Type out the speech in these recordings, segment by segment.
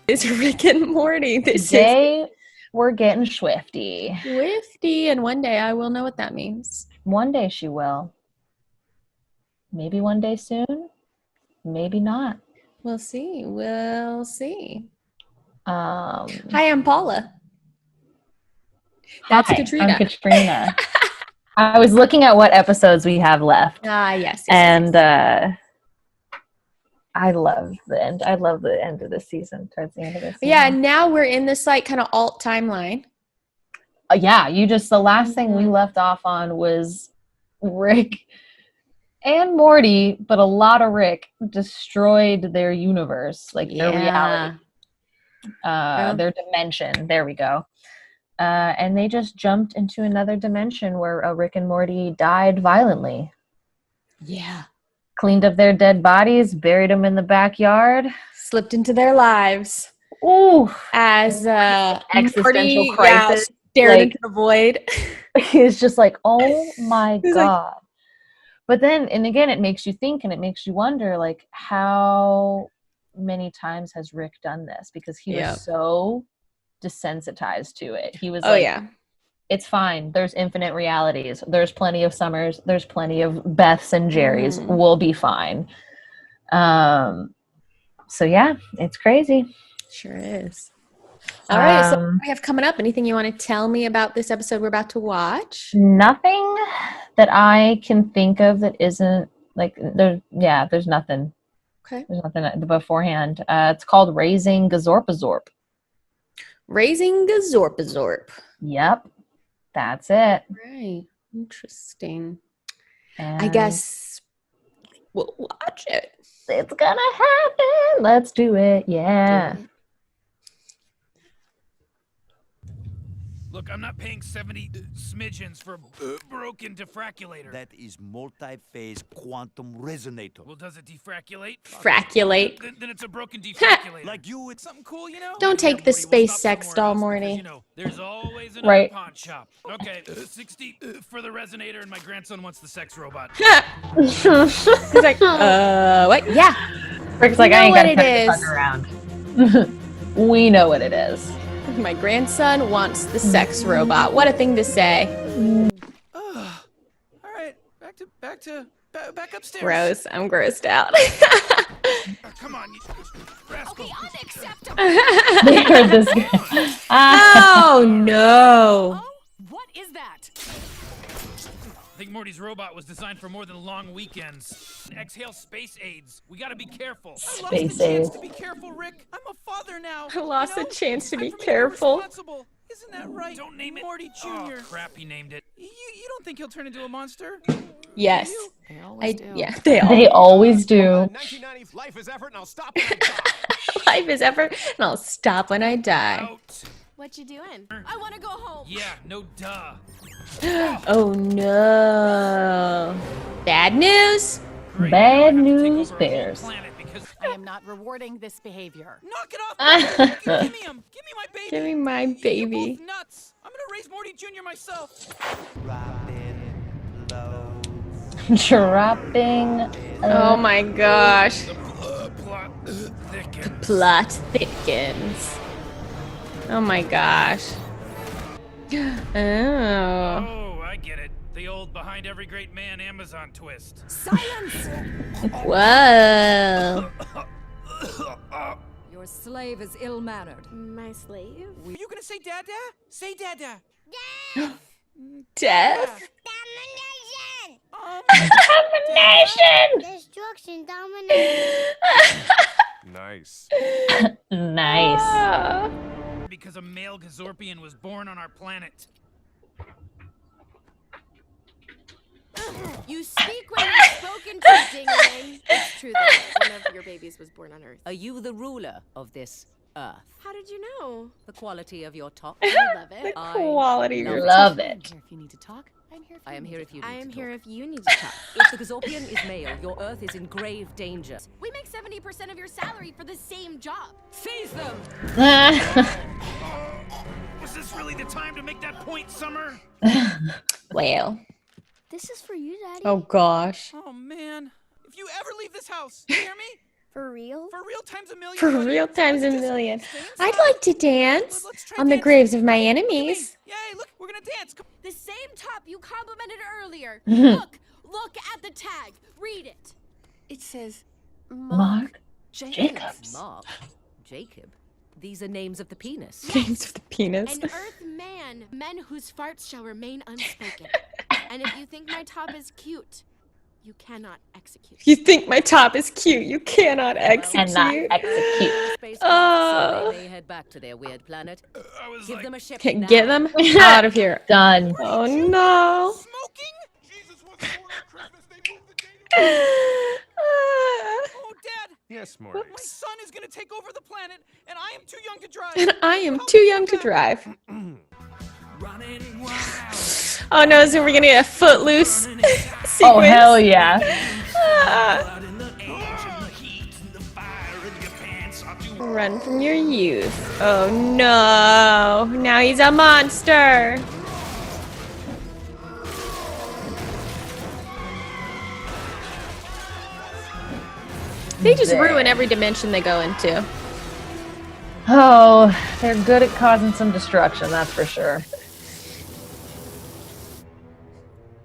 It's Rick and Morty. Today we're getting Schwifty. Schwifty, and one day I will know what that means. One day she will. Maybe one day soon. Maybe not. We'll see. We'll see. Hi, Hi, I'm Paula. That's Katrina. I'm Katrina. I was looking at what episodes we have left. Yes. And I love the end. I love the end of the season, towards the end of the season. Yeah, now we're in this like kind of alt timeline. Yeah, the last thing we left off on was Rick and Morty, but a lot of Rick destroyed their universe, like their reality, their dimension. There we go. And they just jumped into another dimension where Rick and Morty died violently. Yeah. Cleaned up their dead bodies, buried them in the backyard. Slipped into their lives. Ooh. As existential Morty, crisis. Stared into the void. He's just like, oh my God. But then, and again, it makes you think and it makes you wonder, like, how many times has Rick done this? Because he was so desensitized to it. He was it's fine. There's infinite realities. There's plenty of Summers. There's plenty of Beths and Jerrys. We'll be fine. So yeah, it's crazy. Sure is. All right, so what do we have coming up? Anything you want to tell me about this episode we're about to watch? Nothing that I can think of that isn't like there's nothing. Okay. There's nothing beforehand. It's called Raising Gazorpazorp. Raising Gazorpazorp. Yep. That's it. Right. Interesting. And I guess we'll watch it. It's gonna happen. Let's do it. Yeah. Look, I'm not paying 70 smidgens for a broken diffraculator. That is multi-phase quantum resonator. Well, does it defracculate? Fraculate. Then it's a broken defraculator. Like you, It's something cool, you know? Don't take the Morty, we'll space stop sex somewhere doll, else Morty. because, there's always another pawn shop. Okay, 60 for the resonator, and my grandson wants the sex robot. He's like, what? Yeah. Rick's like, I ain't what gotta it turn the is. fuck around. We know what it is. My grandson wants the sex robot. What a thing to say. All right, back upstairs. Gross. I'm grossed out. Come on, you rascal. Okay, unacceptable. They heard this guy. Oh, no. Oh, what is that? I think Morty's robot was designed for more than long weekends. Exhale space aids. We gotta be careful. I lost Space the chance aids. to be careful, Rick. I'm a father now. I lost a chance to be I'm from careful. irresponsible. Isn't that right? Don't name it Morty Jr. Oh, crap, he named it. You don't think he'll turn into a monster? Yes. They always do. Yeah, They always do. 1990s, life is effort, and I'll stop when I die. Life is effort, and I'll stop when I die. Out. What you doing? I want to go home. Yeah, no duh. Oh, no. Bad news? Great. Bad Now I have to take news over a whole bears. planet because- I am not rewarding this behavior. Knock it off! Give me him! Give me my baby! Give me my You're baby. both nuts! I'm gonna raise Morty Jr. myself! Dropping. Oh, my gosh. Plot thickens. Plot thickens. Oh, my gosh. Oh. Oh, I get it. The old behind every great man Amazon twist. Silence! Whoa. Your slave is ill-mannered. My slave? Are you gonna say Dada? Say Dada. Death? Domination! Domination. Destruction, domination. Nice. Nice. Oh. Because a male Gazorpian was born on our planet. You speak when you're spoken to, Dingling. It's true that one of your babies was born on Earth. Are you the ruler of this earth? How did you know? The quality of your talk? I love it. I Quality. love Love I it. am here if you need to talk. I'm here. I am here if you need I am to here talk. if you need to talk. If the Gazorpian is male, your earth is in grave danger. We make 70% of your salary for the same job. Seize them! Was this really the time to make that point, Summer? Well. This is for you, Daddy. Oh, gosh. Oh, man. If you ever leave this house, you hear me? For real? For real times a million. For buddy. real times a Let's just million. stay I'd inside. like to dance Let's try on the dancing. graves of my Look at me. enemies. Yay, look, we're gonna dance. Come The same top you complimented earlier. Look at the tag. Read it. It says Mark Jacobs. Jacobs. Mark, Jacob. These are names of the penis. Names of the penis. An earth man. Men whose farts shall remain unspoken. And if you think my top is cute, you cannot execute. You think my top is cute. You cannot execute. Cannot execute. Spacecraft, so they may head back to their weird planet. I was Give like, them a ship Okay, now. get them out of here. Done. Oh no. smoking? Jesus was born on Christmas. They moved the date. Oh, Dad, Yes, Morty. my son is gonna take over the planet, and I am too young to drive. And I am Help too me young get to back. drive. Running wild. Oh no, so we're gonna get a footloose sequence. Oh, hell yeah. Ah. Blood in the edge and the heat and the fire in your pants. I'll do Run from your youth. Oh no. Now he's a monster. They just ruin every dimension they go into. Oh, they're good at causing some destruction, that's for sure.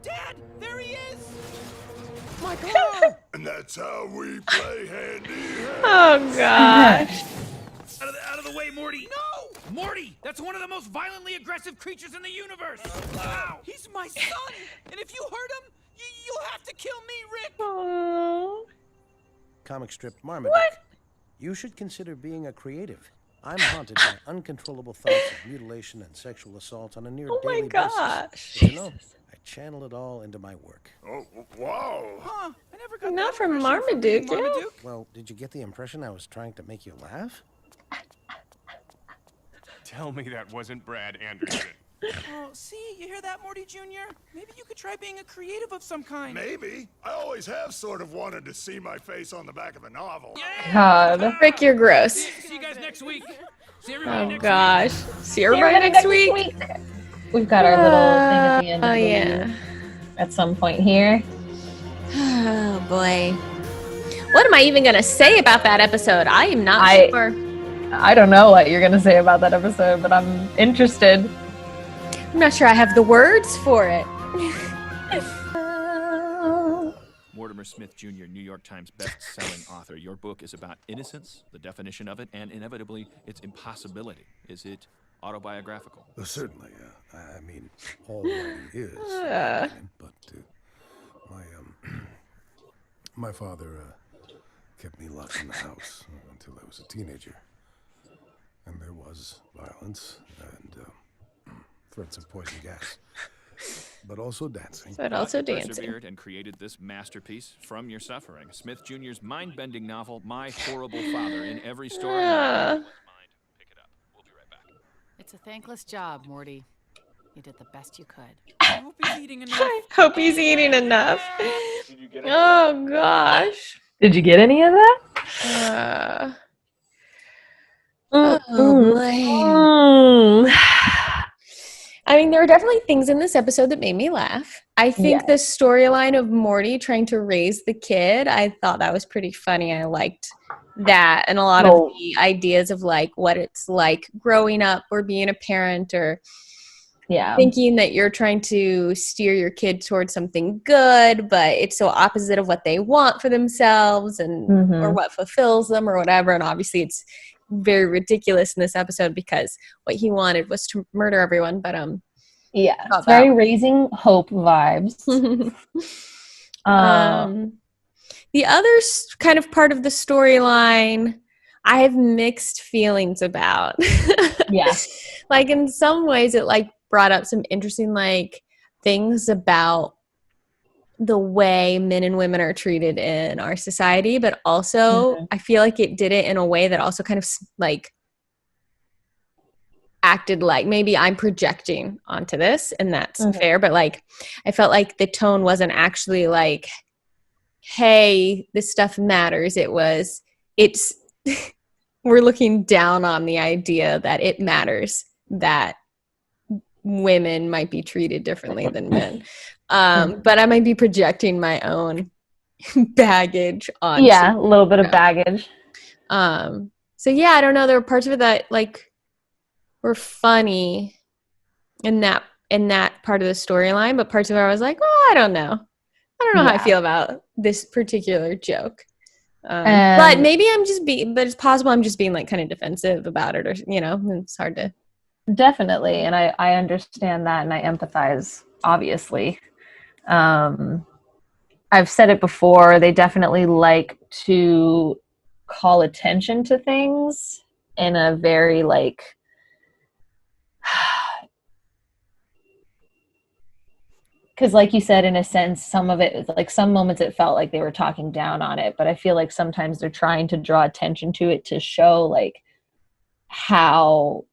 Dad, there he is. My car. And that's how we play handy. Oh gosh. Out of the way, Morty. No, Morty. That's one of the most violently aggressive creatures in the universe. Wow. He's my son, and if you hurt him, you'll have to kill me, Rick. Oh. Comic strip Marmaduke. You should consider being a creative. I'm haunted by uncontrollable thoughts of mutilation and sexual assault on a near Oh my daily gosh. basis. But you know, I channel it all into my work. Oh, wow. Huh? I never got Not that from impression being Marmaduke, yeah. Marmaduke. Well, did you get the impression I was trying to make you laugh? Tell me that wasn't Brad Anderson. Oh, see, you hear that, Morty Jr.? Maybe you could try being a creative of some kind. Maybe. I always have sort of wanted to see my face on the back of a novel. Yeah. God. Rick, you're gross. See you guys next week. See everybody Oh next gosh. See everybody next week. Week. We've got our little thing at the end of Oh the yeah. week at some point here. Oh boy. What am I even gonna say about that episode? I am not sure. I don't know what you're gonna say about that episode, but I'm interested. I'm not sure I have the words for it. Mortimer Smith Jr., New York Times best-selling author. Your book is about innocence, the definition of it, and inevitably its impossibility. Is it autobiographical? Certainly. I mean, all writing is. But my father kept me locked in the house until I was a teenager. And there was violence and threats of poison gas. But also dancing. But also You dancing. persevered and created this masterpiece from your suffering. Smith Jr.'s mind-bending novel, My Horrible Father, in every story. Pick it up. We'll be right back. It's a thankless job, Morty. You did the best you could. I hope he's eating enough. I hope he's eating enough. Oh gosh. Did you get any of that? Oh boy. I mean, there are definitely things in this episode that made me laugh. I think the storyline of Morty trying to raise the kid, I thought that was pretty funny. I liked that, and a lot of the ideas of like what it's like growing up or being a parent or thinking that you're trying to steer your kid towards something good, but it's so opposite of what they want for themselves and or what fulfills them or whatever. And obviously it's very ridiculous in this episode because what he wanted was to murder everyone. But it's very Raising Hope vibes. The other kind of part of the storyline I have mixed feelings about. Like in some ways it like brought up some interesting like things about the way men and women are treated in our society, but also I feel like it did it in a way that also kind of like acted like maybe I'm projecting onto this, and that's fair, but like I felt like the tone wasn't actually like, hey, this stuff matters. It's we're looking down on the idea that it matters that women might be treated differently than men. But I might be projecting my own baggage on. Yeah, a little bit of baggage. So yeah, I don't know. There were parts of it that like were funny in that part of the storyline, but parts of it I was like, oh, I don't know. I don't know how I feel about this particular joke. But maybe but it's possible I'm just being like kind of defensive about it, or it's hard to. Definitely, and I understand that, and I empathize. Obviously, I've said it before. They definitely like to call attention to things in a very like. Because like you said, in a sense, some of it, like some moments it felt like they were talking down on it, but I feel like sometimes they're trying to draw attention to it to show like how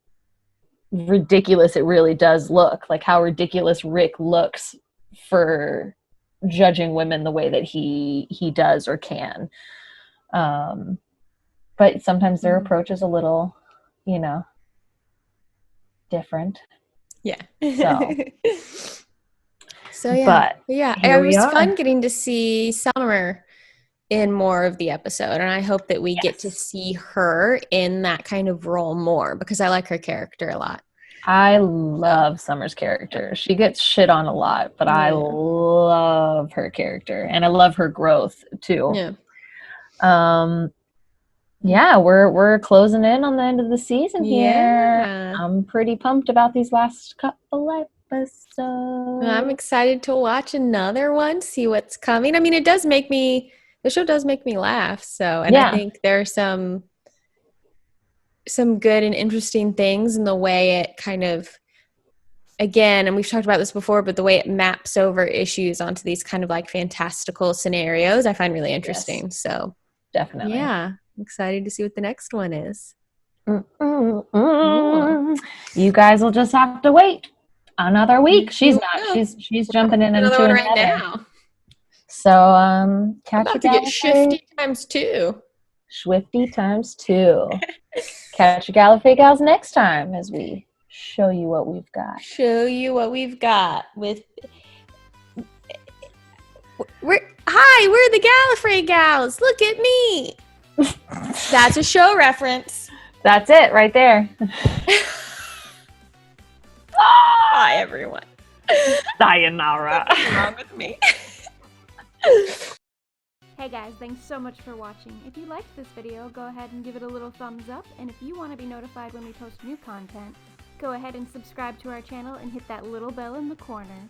ridiculous it really does look, like how ridiculous Rick looks for judging women the way that he does or can. But sometimes their approach is a little, different. Yeah. So yeah. But yeah, it was fun getting to see Summer in more of the episode, and I hope that we get to see her in that kind of role more, because I like her character a lot. I love Summer's character. She gets shit on a lot, but I love her character, and I love her growth too. Yeah. We're closing in on the end of the season here. I'm pretty pumped about these last couple episodes. I'm excited to watch another one, see what's coming. I mean, the show does make me laugh. So, and I think there are some good and interesting things in the way it kind of, again, and we've talked about this before, but the way it maps over issues onto these kind of like fantastical scenarios, I find really interesting. Yes. So definitely. Yeah. I'm excited to see what the next one is. You guys will just have to wait another week. She's not. She's jumping in into another right now. So catch you to get Schwifty times 2. Schwifty times 2. Catch your Gallifrey gals next time as we show you what we've got. We're the Gallifrey gals. Look at me. That's a show reference. That's it right there. Bye, everyone. Sayonara. What's wrong with me? Hey guys, thanks so much for watching. If you liked this video, go ahead and give it a little thumbs up, and if you want to be notified when we post new content, go ahead and subscribe to our channel and hit that little bell in the corner.